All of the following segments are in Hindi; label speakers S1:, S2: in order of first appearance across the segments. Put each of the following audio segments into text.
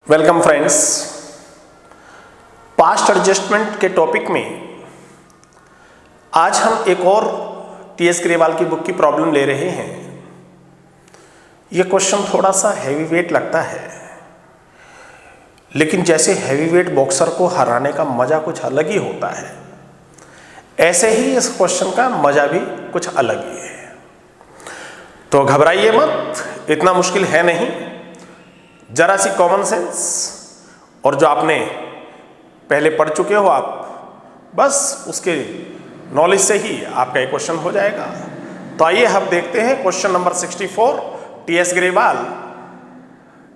S1: Welcome friends. पास्ट एडजस्टमेंट के टॉपिक में आज हम एक और टीएस ग्रेवाल की बुक की प्रॉब्लम ले रहे हैं। यह क्वेश्चन थोड़ा सा हैवी वेट लगता है, लेकिन जैसे हैवी वेट बॉक्सर को हराने का मजा कुछ अलग ही होता है, ऐसे ही इस क्वेश्चन का मजा भी कुछ अलग ही है। तो घबराइए मत, इतना मुश्किल है नहीं। जरा सी कॉमन सेंस और जो आपने पहले पढ़ चुके हो आप, बस उसके नॉलेज से ही आपका ये क्वेश्चन हो जाएगा। तो आइए हम देखते हैं question number 64 TS Grewal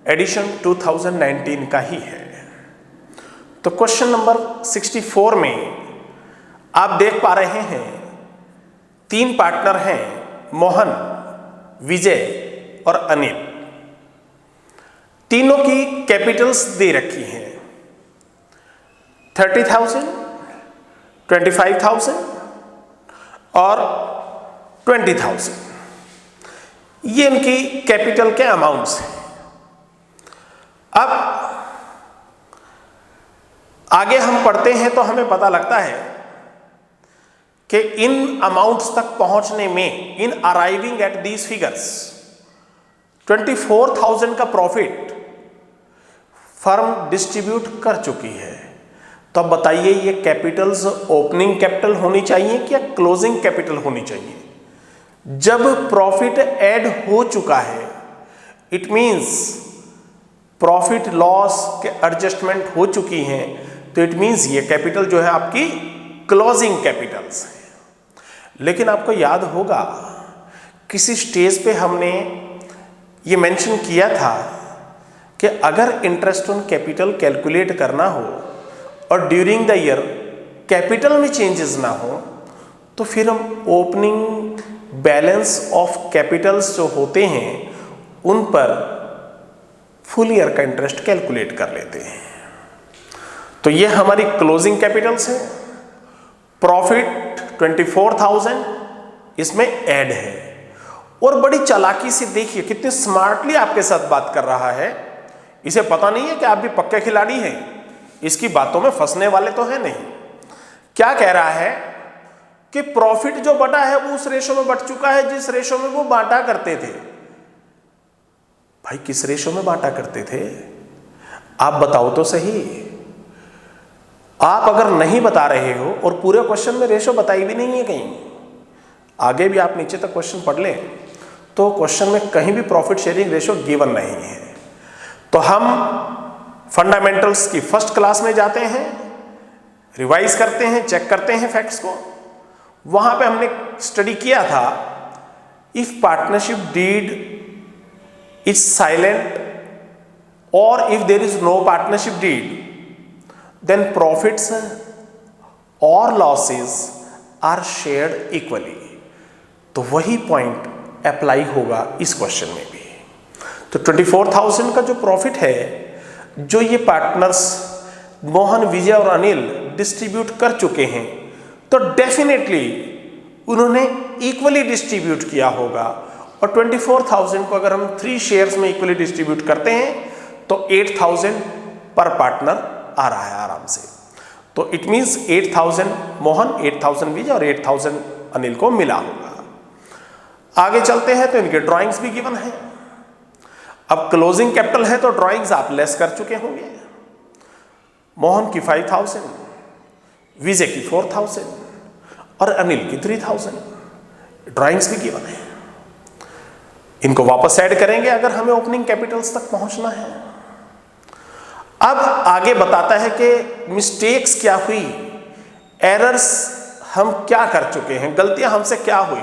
S1: edition 2019 का ही है। तो क्वेश्चन नंबर 64 में आप देख पा रहे हैं 3 पार्टनर हैं, मोहन, विजय और अनिल। तीनों की कैपिटल्स दे रखी हैं 30,000, 25,000 और 20,000। ये इनकी कैपिटल के अमाउंट्स हैं। अब आगे हम पढ़ते हैं तो हमें पता लगता है कि इन अमाउंट्स तक पहुंचने में, इन अराइविंग एट दीज फिगर्स, 24,000 का प्रॉफिट फर्म डिस्ट्रीब्यूट कर चुकी है। तो अब बताइए ये कैपिटल्स ओपनिंग कैपिटल होनी चाहिए क्या क्लोजिंग कैपिटल होनी चाहिए? जब प्रॉफिट ऐड हो चुका है, इट मींस प्रॉफिट लॉस के एडजस्टमेंट हो चुकी हैं, तो इट मींस ये कैपिटल जो है आपकी क्लोजिंग कैपिटल्स है। लेकिन आपको याद होगा किसी स्टेज पे हमने ये मेंशन किया था कि अगर इंटरेस्ट ऑन कैपिटल कैलकुलेट करना हो और ड्यूरिंग द ईयर कैपिटल में चेंजेस ना हो, तो फिर हम ओपनिंग बैलेंस ऑफ कैपिटल्स जो होते हैं उन पर फुल ईयर का इंटरेस्ट कैलकुलेट कर लेते हैं। तो ये हमारी क्लोजिंग कैपिटल्स है। प्रॉफिट 24,000 इसमें ऐड है, और बड़ी चालाकी से देखिए कितने स्मार्टली आपके साथ बात कर रहा है। इसे पता नहीं है कि आप भी पक्के खिलाड़ी हैं, इसकी बातों में फंसने वाले तो है नहीं। क्या कह रहा है कि प्रॉफिट जो बटा है वो उस रेशो में बट चुका है जिस रेशो में वो बांटा करते थे। भाई किस रेशो में बांटा करते थे? आप बताओ तो सही। आप अगर नहीं बता रहे हो और पूरे क्वेश्चन में रेशो बताई भी नहीं है कहीं, आगे भी आप नीचे तक क्वेश्चन पढ़ लें तो क्वेश्चन में कहीं भी प्रॉफिट शेयरिंग रेशो गिवन नहीं है। तो हम फंडामेंटल्स की फर्स्ट क्लास में जाते हैं, रिवाइज करते हैं, चेक करते हैं फैक्ट्स को। वहां पे हमने स्टडी किया था, if partnership deed is silent और if there is no partnership deed, then profits और लॉसेस आर शेयर्ड इक्वली। तो वही पॉइंट अप्लाई होगा इस क्वेश्चन में भी। तो 24,000 का जो प्रॉफिट है, जो ये पार्टनर्स मोहन, विजय और अनिल डिस्ट्रीब्यूट कर चुके हैं, तो डेफिनेटली उन्होंने इक्वली डिस्ट्रीब्यूट किया होगा। और 24,000 को अगर हम 3 शेयर्स में इक्वली डिस्ट्रीब्यूट करते हैं तो 8,000 पर पार्टनर आ रहा है आराम से। तो इट मींस 8,000 मोहन, 8,000 विजय और 8,000 अनिल को मिला होगा। आगे चलते हैं तो इनके ड्राइंग्स भी गिवन है। अब क्लोजिंग कैपिटल है तो ड्राइंग्स आप लेस कर चुके होंगे। मोहन की 5,000, विजय की 4,000 और अनिल की 3,000। ड्राइंग्स भी गिवन है। इनको वापस ऐड करेंगे अगर हमें ओपनिंग कैपिटल्स तक पहुंचना है। अब आगे बताता है कि मिस्टेक्स क्या हुई, एरर्स हम क्या कर चुके हैं, गलतियां हमसे क्या हुई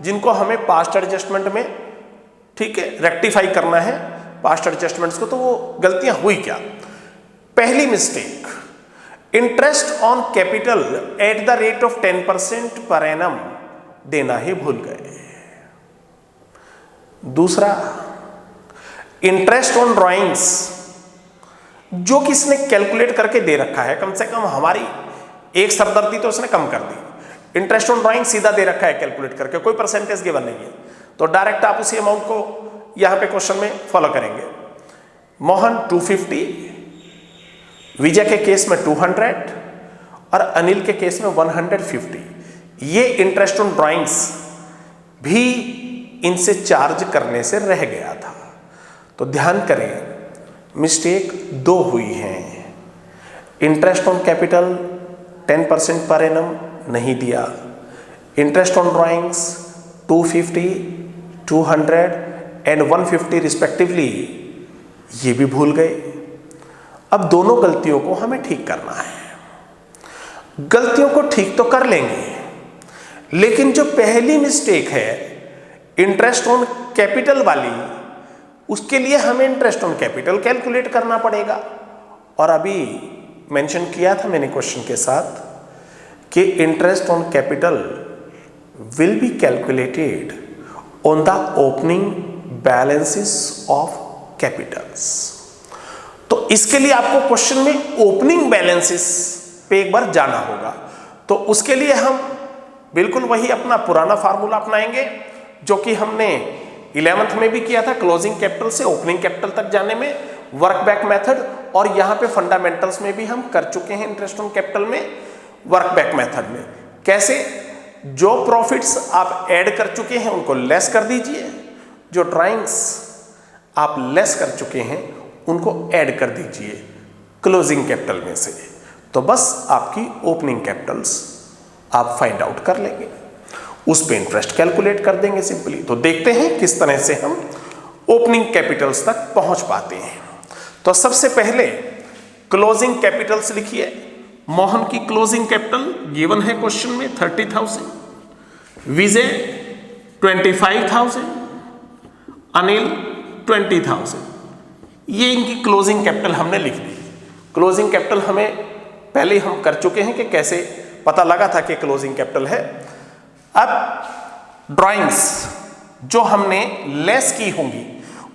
S1: जिनको हमें पास्ट एडजस्टमेंट में, ठीक है, रेक्टिफाई करना है पास्ट एडजस्टमेंट्स को। तो वो गलतियां हुई क्या? पहली mistake, interest on capital at the rate of 10% per annum देना ही भूल गए। दूसरा, इंटरेस्ट ऑन ड्राइंग्स जो कि इसने कैलकुलेट करके दे रखा है, कम से कम हमारी एक सरदर्दी तो उसने कम कर दी। इंटरेस्ट ऑन ड्राइंग सीधा दे रखा है कैलकुलेट करके, कोई परसेंटेज गिवन नहीं है, तो डायरेक्ट आप उसी अमाउंट को यहां पे क्वेश्चन में फॉलो करेंगे। मोहन 250, विजय के केस में 200 और अनिल के केस में 150। ये इंटरेस्ट ऑन ड्राइंग्स भी इनसे चार्ज करने से रह गया था। तो ध्यान करें, मिस्टेक 2 हुई हैं। Interest on capital 10% per annum नहीं दिया, interest on drawings 250, 200 and 150 respectively ये भी भूल गए। अब दोनों गलतियों को हमें ठीक करना है। गलतियों को ठीक तो कर लेंगे, लेकिन जो पहली मिस्टेक है इंटरेस्ट ऑन कैपिटल वाली, उसके लिए हमें इंटरेस्ट ऑन कैपिटल कैलकुलेट करना पड़ेगा। और अभी मेंशन किया था मैंने क्वेश्चन के साथ कि interest on capital will be calculated on the opening balances of Capitals. तो इसके लिए आपको क्वेश्चन में ओपनिंग बैलेंसेस पे एक बार जाना होगा। तो उसके लिए हम बिल्कुल वही अपना पुराना फार्मूला अपनाएंगे जो कि हमने 11th में भी किया था, क्लोजिंग कैपिटल से ओपनिंग कैपिटल तक जाने में वर्क बैक मेथड, और यहाँ पे फंडामेंटल्स में भी हम कर चुके हैं इंटरेस्ट ऑन कैपिटल में वर्क बैक मेथड में। कैसे? जो प्रॉफिट्स आप ऐड कर चुके हैं उनको लेस कर दीजिए, जो ड्राइंग्स आप लेस कर चुके हैं उनको ऐड कर दीजिए क्लोजिंग कैपिटल में से। तो बस आपकी ओपनिंग कैपिटल्स आप फाइंड आउट कर लेंगे, उस पे इंटरेस्ट कैलकुलेट कर देंगे सिंपली। तो देखते हैं किस तरह से हम ओपनिंग कैपिटल्स तक पहुंच पाते हैं। तो सबसे पहले क्लोजिंग कैपिटल्स लिखिए। मोहन की क्लोजिंग कैपिटल गिवन है क्वेश्चन में 30,000, विजय 25,000, अनिल 20,000। ये इनकी क्लोजिंग कैपिटल हमने लिख दी। क्लोजिंग कैपिटल हमें पहले हम कर चुके हैं कि कैसे पता लगा था कि क्लोजिंग कैपिटल है। अब ड्राइंग्स जो हमने लेस की होंगी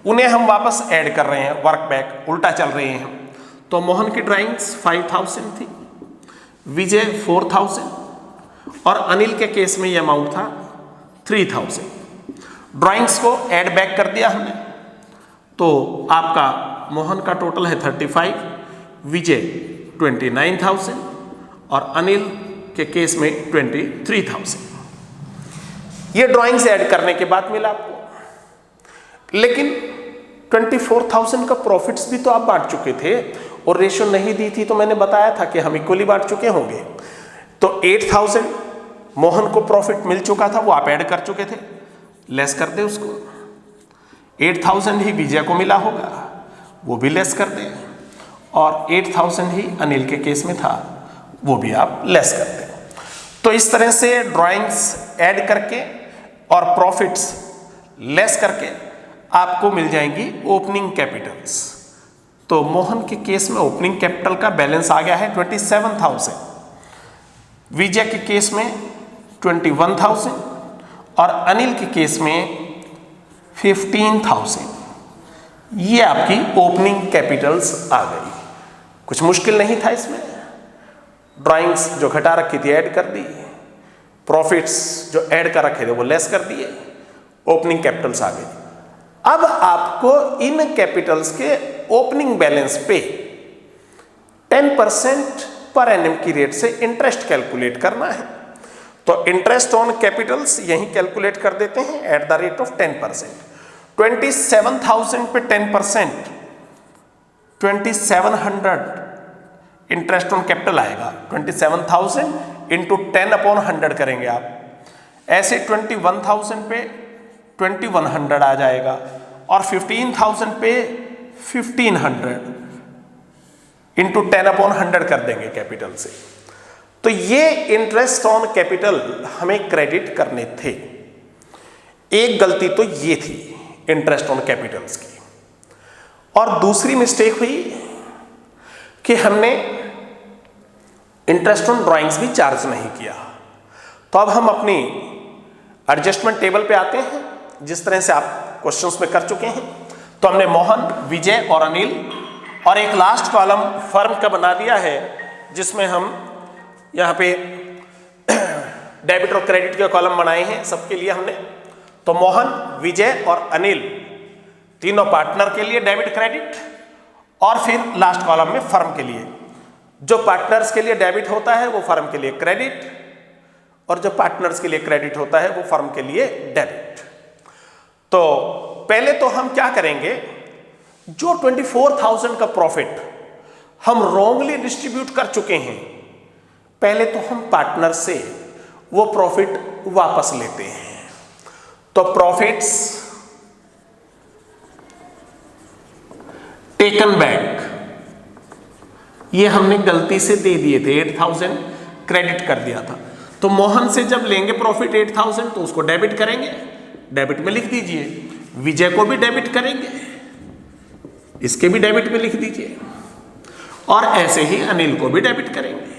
S1: उन्हें हम वापस ऐड कर रहे हैं, वर्क बैक उल्टा चल रहे हैं। तो मोहन की ड्राइंग्स 5,000 थी, विजय 4,000 और अनिल के केस में यह अमाउंट था 3,000। ड्राइंग्स को ऐड बैक कर दिया हमने, तो आपका मोहन का टोटल है 35, विजय 29,000 और अनिल के केस में 23,000। ये ड्राइंग्स ऐड करने के बाद मिला आपको। लेकिन 24,000 का प्रॉफिट्स भी तो आप बांट चुके थे और रेशियो नहीं दी थी, तो मैंने बताया था कि हम इक्वली बांट चुके होंगे। तो 8,000 मोहन को प्रॉफिट मिल चुका था, वो आप ऐड कर चुके थे, लेस कर दे उसको। 8,000 ही विजय को मिला होगा, वो भी लेस कर दे, और 8,000 ही अनिल के केस में था, वो भी आप लेस कर दें। तो इस तरह से ड्राइंग्स ऐड करके और प्रॉफिट्स लेस करके आपको मिल जाएंगी ओपनिंग कैपिटल्स। तो मोहन के केस में ओपनिंग कैपिटल का बैलेंस आ गया है 27,000, विजय के केस में 21,000 और अनिल के केस में 15,000। ये आपकी ओपनिंग कैपिटल्स आ गई। कुछ मुश्किल नहीं था इसमें। ड्राइंग्स जो घटा रखी थी ऐड कर दी, प्रॉफिट्स जो ऐड कर रखे थे वो लेस कर दिए, ओपनिंग कैपिटल्स आ गई। अब आपको इन कैपिटल्स के ओपनिंग बैलेंस पे 10% पर एनम की रेट से इंटरेस्ट कैलकुलेट करना है। तो इंटरेस्ट ऑन कैपिटल्स यहीं कैलकुलेट कर देते हैं एट द रेट ऑफ 10%। 27,000 पे 10%, 2,700 इंटरेस्ट ऑन कैपिटल आएगा। 27,000 इंटू 10/100 करेंगे आप, ऐसे 21,000 पे 2,100 आ जाएगा, और 15,000 पे 1,500 इंटू 10/100 कर देंगे कैपिटल से। तो ये इंटरेस्ट ऑन कैपिटल हमें क्रेडिट करने थे। एक गलती तो ये थी इंटरेस्ट ऑन कैपिटल्स की, और दूसरी मिस्टेक हुई कि हमने इंटरेस्ट ऑन ड्राइंग्स भी चार्ज नहीं किया। तो अब हम अपनी एडजस्टमेंट टेबल पे आते हैं, जिस तरह से आप क्वेश्चंस में कर चुके हैं। तो हमने मोहन, विजय और अनिल, और एक लास्ट कॉलम फर्म का बना दिया है जिसमें हम यहाँ पे डेबिट और क्रेडिट के कॉलम बनाए हैं सबके लिए हमने। तो मोहन, विजय और अनिल तीनों पार्टनर के लिए डेबिट क्रेडिट, और फिर लास्ट कॉलम में फर्म के लिए। जो पार्टनर्स के लिए डेबिट होता है वो फर्म के लिए क्रेडिट, और जो पार्टनर्स के लिए क्रेडिट होता है वो फर्म के लिए डेबिट। तो पहले तो हम क्या करेंगे, जो 24,000 का प्रॉफिट हम रॉन्गली डिस्ट्रीब्यूट कर चुके हैं, पहले तो हम पार्टनर से वो प्रॉफिट वापस लेते हैं। तो प्रॉफिट्स टेकन बैक, ये हमने गलती से दे दिए थे, 8,000 क्रेडिट कर दिया था। तो मोहन से जब लेंगे प्रॉफिट 8,000 तो उसको डेबिट करेंगे, डेबिट में लिख दीजिए। विजय को भी डेबिट करेंगे, इसके भी डेबिट में लिख दीजिए, और ऐसे ही अनिल को भी डेबिट करेंगे।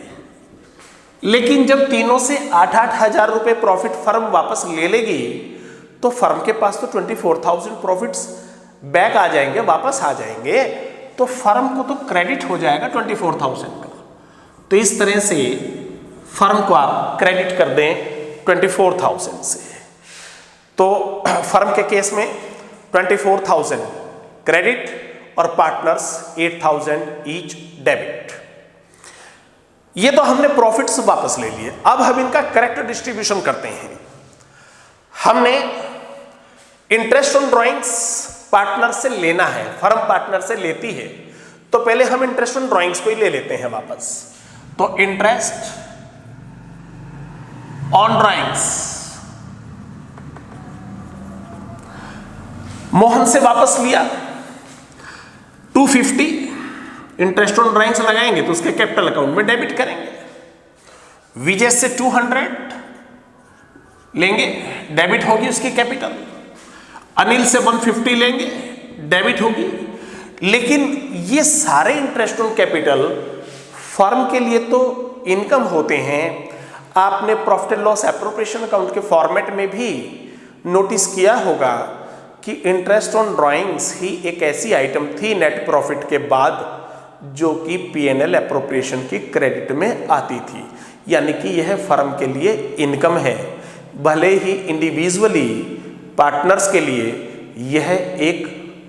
S1: लेकिन जब तीनों से 8-8 हजार रुपए प्रॉफिट फर्म वापस ले लेगी तो फर्म के पास तो 24,000 प्रॉफिट्स बैक आ जाएंगे, वापस आ जाएंगे, तो फर्म को तो क्रेडिट हो जाएगा 24,000 का। तो इस तरह से फर्म को आप क्रेडिट कर दें 24,000 से। तो फर्म के केस में 24,000 क्रेडिट और पार्टनर्स 8,000 ईच डेबिट। ये तो हमने प्रॉफिट्स वापस ले लिए। अब हम इनका करेक्ट डिस्ट्रीब्यूशन करते हैं। हमने इंटरेस्ट ऑन ड्राइंग्स पार्टनर से लेना है, फर्म पार्टनर से लेती है, तो पहले हम इंटरेस्ट ऑन ड्राइंग्स को ही ले लेते हैं वापस। तो इंटरेस्ट ऑन ड्राइंग्स मोहन से वापस लिया 250, इंटरेस्ट ऑन ड्राइंग्स लगाएंगे तो उसके कैपिटल अकाउंट में डेबिट करेंगे। विजय से 200 लेंगे, डेबिट होगी उसकी कैपिटल। अनिल से 150 लेंगे, डेबिट होगी। लेकिन ये सारे इंटरेस्ट ऑन कैपिटल फर्म के लिए तो इनकम होते हैं। आपने profit and loss appropriation account के फॉर्मेट में भी नोटिस किया होगा कि इंटरेस्ट ऑन ड्राइंग्स ही एक ऐसी आइटम थी नेट प्रॉफिट के बाद जो कि P&L एप्रोप्रिएशन की क्रेडिट में आती थी। यानी कि यह फर्म के लिए इनकम है, भले ही इंडिविजुअली पार्टनर्स के लिए यह एक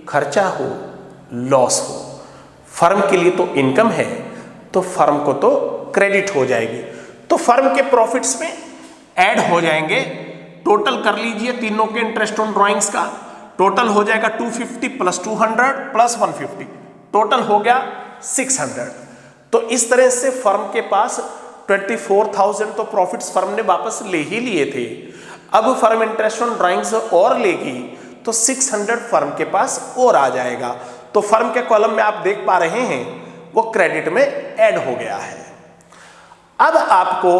S1: खर्चा हो, लॉस हो, फर्म के लिए तो इनकम है, तो फर्म को तो क्रेडिट हो जाएगी। तो फर्म के प्रॉफिट्स में ऐड हो जाएंगे। टोटल कर लीजिए तीनों के इंटरेस्ट ऑन ड्राइंग्स का, टोटल हो जाएगा 250 प्लस 200 प्लस 150, टोटल हो गया 600। तो इस तरह से फर्म के पास 24,000 तो प्रॉफिट्स फर्म ने वापस ले ही लिए थे। अब फर्म इंटरेस्ट ऑन ड्राइंग्स और लेगी तो 600 फर्म के पास और आ जाएगा। तो फर्म के कॉलम में आप देख पा रहे हैं वो क्रेडिट में ऐड हो गया है। अब आपको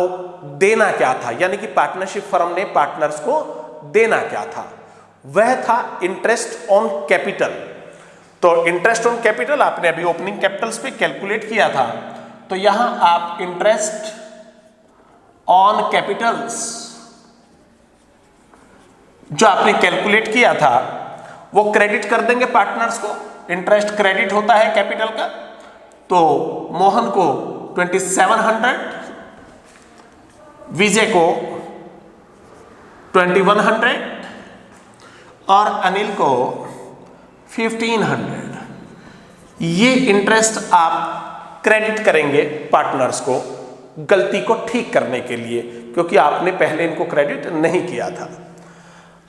S1: देना क्या था, यानी कि पार्टनरशिप फर्म ने पार्टनर्स को देना क्या था, वह था इंटरेस्ट ऑन कैपिटल। तो इंटरेस्ट ऑन कैपिटल आपने अभी ओपनिंग कैपिटल्स पे कैलकुलेट किया था, तो यहां आप इंटरेस्ट ऑन कैपिटल्स जो आपने कैलकुलेट किया था वो क्रेडिट कर देंगे पार्टनर्स को। इंटरेस्ट क्रेडिट होता है कैपिटल का, तो मोहन को 2700, विजय को 2100 और अनिल को 1500। ये इंटरेस्ट आप क्रेडिट करेंगे पार्टनर्स को गलती को ठीक करने के लिए, क्योंकि आपने पहले इनको क्रेडिट नहीं किया था।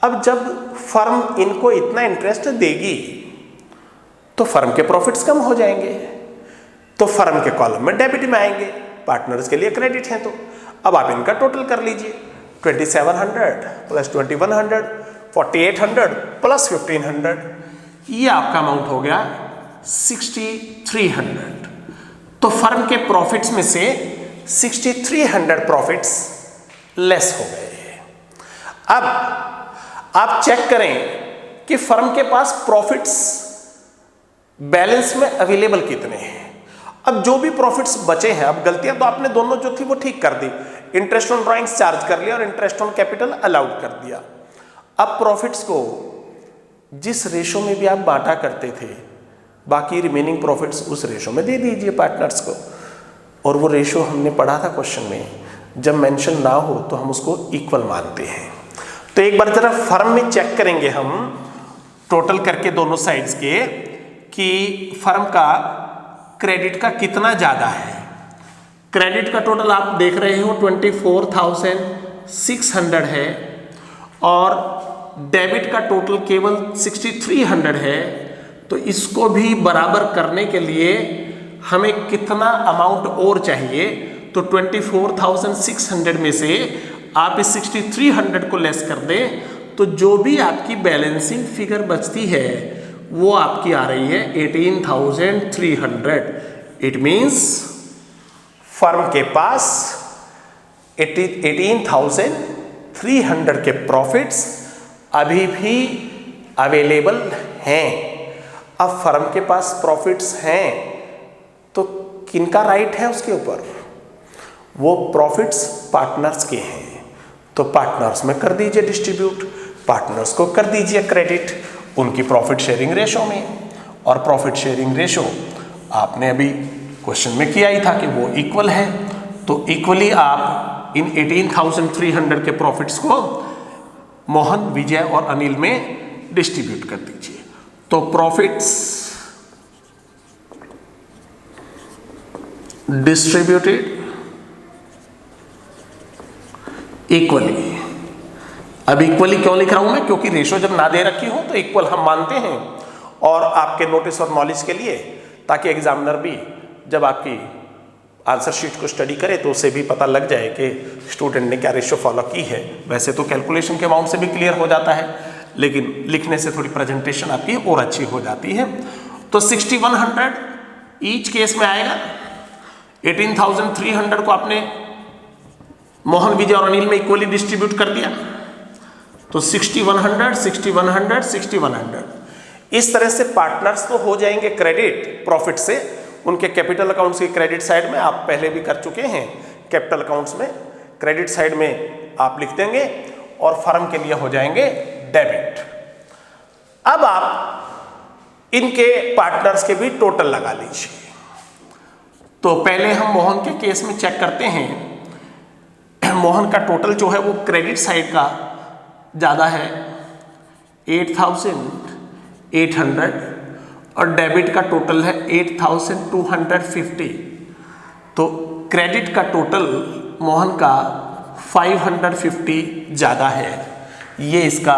S1: अब जब फर्म इनको इतना इंटरेस्ट देगी तो फर्म के प्रॉफिट्स कम हो जाएंगे, तो फर्म के कॉलम में डेबिट में आएंगे, पार्टनर्स के लिए क्रेडिट है। तो अब आप इनका टोटल कर लीजिए, 2700 प्लस 2100 4800 प्लस 1500, ये आपका अमाउंट हो गया 6300। तो फर्म के प्रॉफिट्स में से 6300 प्रॉफिट्स लेस हो गए। अब आप चेक करें कि फर्म के पास प्रॉफिट्स बैलेंस में अवेलेबल कितने हैं। अब जो भी प्रॉफिट्स बचे हैं, अब गलतियां तो आपने दोनों जो थी वो ठीक कर दी, इंटरेस्ट ऑन ड्राइंग्स चार्ज कर लिया और इंटरेस्ट ऑन कैपिटल अलाउड कर दिया। अब प्रॉफिट्स को जिस रेशो में भी आप बांटा करते थे, बाकी रिमेनिंग प्रॉफिट्स उस रेशो में दे दीजिए पार्टनर्स को। और वो रेशो हमने पढ़ा था क्वेश्चन में, जब मेंशन ना हो तो हम उसको इक्वल मानते हैं। तो एक बार जरा फर्म में चेक करेंगे हम टोटल करके दोनों साइड्स के कि फर्म का क्रेडिट का कितना ज़्यादा है। क्रेडिट का टोटल आप देख रहे हो 24,600 है और डेबिट का टोटल केवल 6,300 है। तो इसको भी बराबर करने के लिए हमें कितना अमाउंट और चाहिए? तो 24,600 में से आप इस 6,300 को लेस कर दें तो जो भी आपकी बैलेंसिंग फिगर बचती है वो आपकी आ रही है 18,300। इट मीन्स फर्म के पास 18,300 के प्रॉफिट्स अभी भी अवेलेबल हैं। अब फर्म के पास प्रॉफिट्स हैं तो किनका राइट है उसके ऊपर? वो प्रॉफिट्स पार्टनर्स के हैं, तो पार्टनर्स में कर दीजिए डिस्ट्रीब्यूट, पार्टनर्स को कर दीजिए क्रेडिट उनकी प्रॉफिट शेयरिंग रेशो में। और प्रॉफिट शेयरिंग रेशो आपने अभी क्वेश्चन में किया ही था कि वो इक्वल है, तो इक्वली आप इन 18,300 के प्रॉफिट्स को मोहन, विजय और अनिल में डिस्ट्रीब्यूट कर दीजिए। तो प्रॉफिट्स डिस्ट्रीब्यूटेड इक्वली। अब इक्वली क्यों लिख रहा हूं मैं? क्योंकि रेशो जब ना दे रखी हो तो इक्वल हम मानते हैं, और आपके नोटिस और नॉलेज के लिए, ताकि एग्जामिनर भी जब आपकी आंसर शीट को स्टडी करे तो उसे भी पता लग जाए कि स्टूडेंट ने क्या रेशो फॉलो की है। वैसे तो कैलकुलेशन के अमाउंट से भी क्लियर हो जाता है, लेकिन लिखने से थोड़ी प्रेजेंटेशन आपकी और अच्छी हो जाती है। तो 6,100 ईच केस में आएगा। 18,300 को आपने मोहन, विजय और अनिल में इक्वली डिस्ट्रीब्यूट कर दिया, तो 6,100, 6,100, 6,100 इस तरह से पार्टनर्स तो हो जाएंगे क्रेडिट प्रॉफिट से। उनके कैपिटल अकाउंट्स की क्रेडिट साइड में आप पहले भी कर चुके हैं, कैपिटल अकाउंट्स में क्रेडिट साइड में आप लिख देंगे और फर्म के लिए हो जाएंगे डेबिट। अब आप इनके पार्टनर्स के भी टोटल लगा लीजिए। तो पहले हम मोहन के केस में चेक करते हैं। मोहन का टोटल जो है वो क्रेडिट साइड का ज़्यादा है 8,800 और डेबिट का टोटल है 8,250। तो क्रेडिट का टोटल मोहन का 550 ज़्यादा है, ये इसका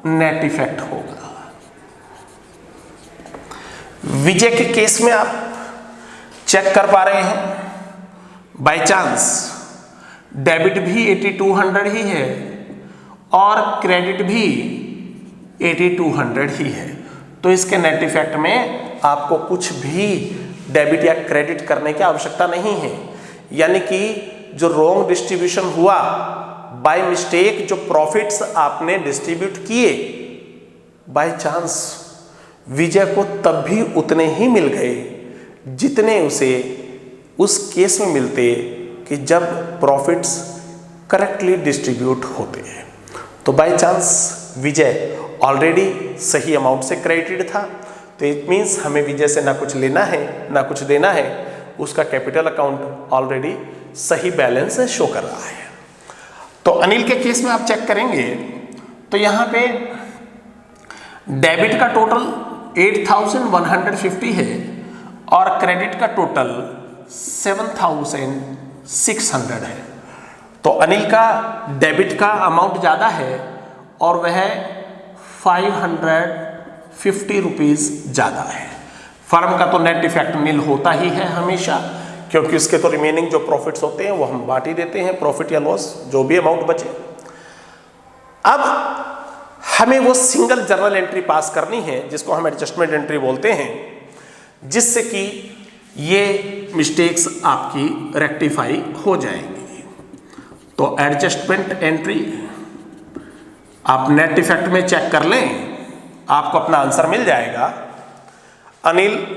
S1: नेट इफेक्ट होगा। विजय के केस में आप चेक कर पा रहे हैं, बाय चांस डेबिट भी 8,200 ही है और क्रेडिट भी 8,200 ही है, तो इसके नेट इफेक्ट में आपको कुछ भी डेबिट या क्रेडिट करने की आवश्यकता नहीं है। यानी कि जो रॉन्ग डिस्ट्रीब्यूशन हुआ, बाय मिस्टेक जो प्रॉफिट्स आपने डिस्ट्रीब्यूट किए, बाय चांस विजय को तब भी उतने ही मिल गए जितने उसे उस केस में मिलते कि जब प्रॉफिट्स करेक्टली डिस्ट्रीब्यूट होते हैं। तो बाय चांस विजय ऑलरेडी सही अमाउंट से क्रेडिटेड था, तो इट मीन्स हमें विजय से ना कुछ लेना है ना कुछ देना है, उसका कैपिटल अकाउंट ऑलरेडी सही बैलेंस शो कर रहा है। तो अनिल के केस में आप चेक करेंगे तो यहाँ पे डेबिट का टोटल 8,150 है और क्रेडिट का टोटल 7,600 है। तो अनिल का डेबिट का अमाउंट ज़्यादा है और वह 550 रुपीज़ ज़्यादा है। फर्म का तो नेट इफेक्ट नील होता ही है हमेशा, क्योंकि उसके तो रिमेनिंग जो प्रॉफिट्स होते हैं वो हम बांट ही देते हैं, प्रॉफिट या लॉस जो भी अमाउंट बचे। अब हमें वो सिंगल जर्नल एंट्री पास करनी है जिसको हम एडजस्टमेंट एंट्री बोलते हैं, जिससे कि ये मिस्टेक्स आपकी रेक्टिफाई हो जाएंगी। तो एडजस्टमेंट एंट्री आप नेट इफेक्ट में चेक कर लें, आपको अपना आंसर मिल जाएगा। Anil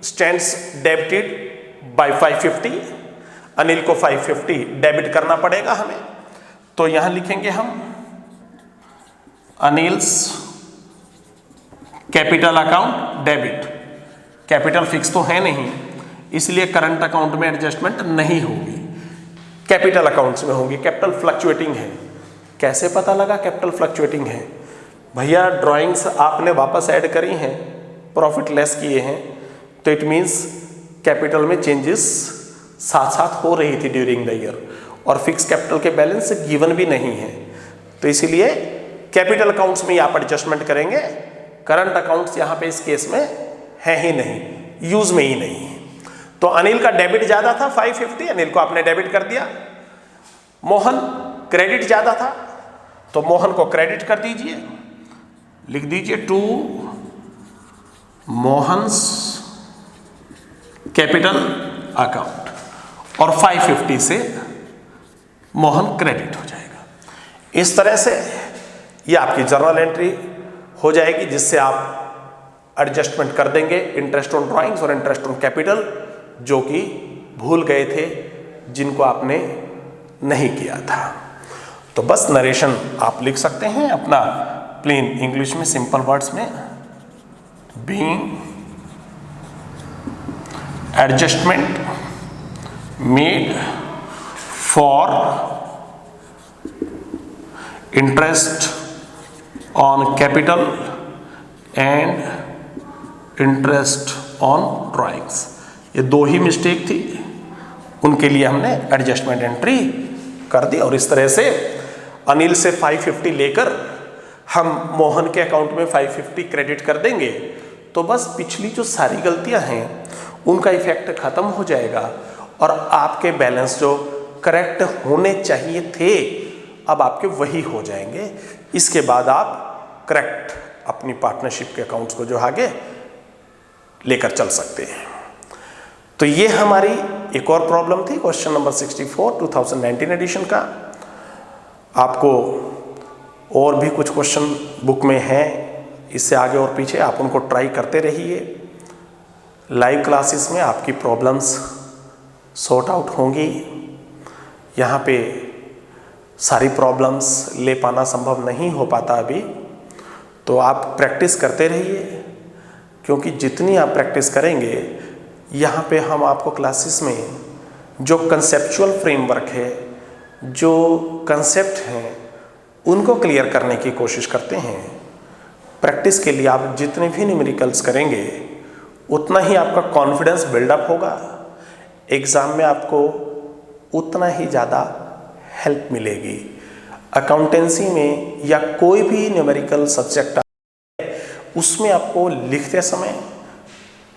S1: stands debited bye 550, Anil को 550 डेबिट करना पड़ेगा हमें। तो यहां लिखेंगे हम Anil's capital account debit. Capital fix तो है नहीं, इसलिए करंट अकाउंट में एडजस्टमेंट नहीं होगी, कैपिटल अकाउंट्स में होगी। कैपिटल फ्लक्चुएटिंग है। कैसे पता लगा कैपिटल फ्लक्चुएटिंग है? भैया ड्राइंग्स आपने वापस ऐड करी हैं, प्रॉफिट लेस किए हैं, तो इट मीन्स कैपिटल में चेंजेस साथ साथ हो रही थी ड्यूरिंग द ईयर, और फिक्स कैपिटल के बैलेंस गिवन भी नहीं है, तो इसीलिए कैपिटल अकाउंट्स में ही आप एडजस्टमेंट करेंगे। करंट अकाउंट्स यहाँ पे इस केस में है ही नहीं, यूज में ही नहीं है। तो अनिल का डेबिट ज्यादा था 550, अनिल को आपने डेबिट कर दिया। मोहन क्रेडिट ज्यादा था तो मोहन को क्रेडिट कर दीजिए, लिख दीजिए टू मोहन्स कैपिटल अकाउंट, और 550 से मोहन क्रेडिट हो जाएगा। इस तरह से ये आपकी जर्नल एंट्री हो जाएगी, जिससे आप एडजस्टमेंट कर देंगे इंटरेस्ट ऑन ड्राइंग्स और इंटरेस्ट ऑन कैपिटल, जो कि भूल गए थे, जिनको आपने नहीं किया था। तो बस नरेशन आप लिख सकते हैं अपना प्लेन इंग्लिश में, सिंपल वर्ड्स में, being adjustment made for interest on capital and interest on drawings, ये दो ही मिस्टेक थी, उनके लिए हमने एडजस्टमेंट एंट्री कर दी। और इस तरह से अनिल से 550 लेकर हम मोहन के अकाउंट में 550 क्रेडिट कर देंगे, तो बस पिछली जो सारी गलतियां हैं उनका इफेक्ट खत्म हो जाएगा, और आपके बैलेंस जो करेक्ट होने चाहिए थे अब आपके वही हो जाएंगे। इसके बाद आप करेक्ट अपनी पार्टनरशिप के अकाउंट्स को जो आगे लेकर चल सकते हैं। तो ये हमारी एक और प्रॉब्लम थी, क्वेश्चन नंबर 64 2019 एडिशन का। आपको और भी कुछ क्वेश्चन बुक में हैं, इससे आगे और पीछे आप उनको ट्राई करते रहिए। लाइव क्लासेस में आपकी प्रॉब्लम्स सॉर्ट आउट होंगी। यहाँ पे सारी प्रॉब्लम्स ले पाना संभव नहीं हो पाता अभी, तो आप प्रैक्टिस करते रहिए, क्योंकि जितनी आप प्रैक्टिस करेंगे, यहाँ पे हम आपको क्लासेस में जो कंसेप्चुअल फ्रेमवर्क है, जो कंसेप्ट हैं, उनको क्लियर करने की कोशिश करते हैं। प्रैक्टिस के लिए आप जितने भी न्यूमेरिकल्स करेंगे उतना ही आपका कॉन्फिडेंस बिल्डअप होगा, एग्ज़ाम में आपको उतना ही ज़्यादा हेल्प मिलेगी। अकाउंटेंसी में या कोई भी न्यूमेरिकल सब्जेक्ट उसमें आपको लिखते समय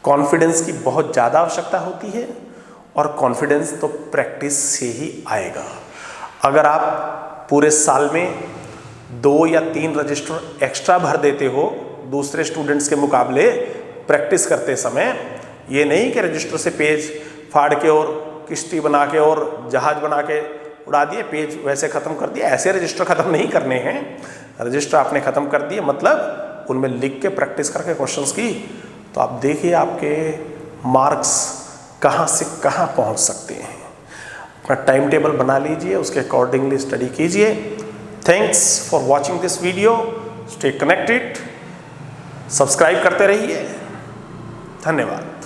S1: कॉन्फिडेंस की बहुत ज़्यादा आवश्यकता होती है, और कॉन्फिडेंस तो प्रैक्टिस से ही आएगा। अगर आप पूरे साल में 2 या 3 रजिस्टर एक्स्ट्रा भर देते हो दूसरे स्टूडेंट्स के मुकाबले प्रैक्टिस करते समय, ये नहीं कि रजिस्टर से पेज फाड़ के और किश्ती बना के और जहाज बना के उड़ा दिए, पेज वैसे ख़त्म कर दिया, ऐसे रजिस्टर ख़त्म नहीं करने हैं। रजिस्टर आपने ख़त्म कर दिए, मतलब उनमें लिख के प्रैक्टिस करके क्वेश्चंस की, तो आप देखिए आपके मार्क्स कहाँ से कहाँ पहुँच सकते हैं। अपना टाइम टेबल बना लीजिए, उसके अकॉर्डिंगली स्टडी कीजिए। Thanks for watching this video, stay connected, subscribe करते रहिए। धन्यवाद।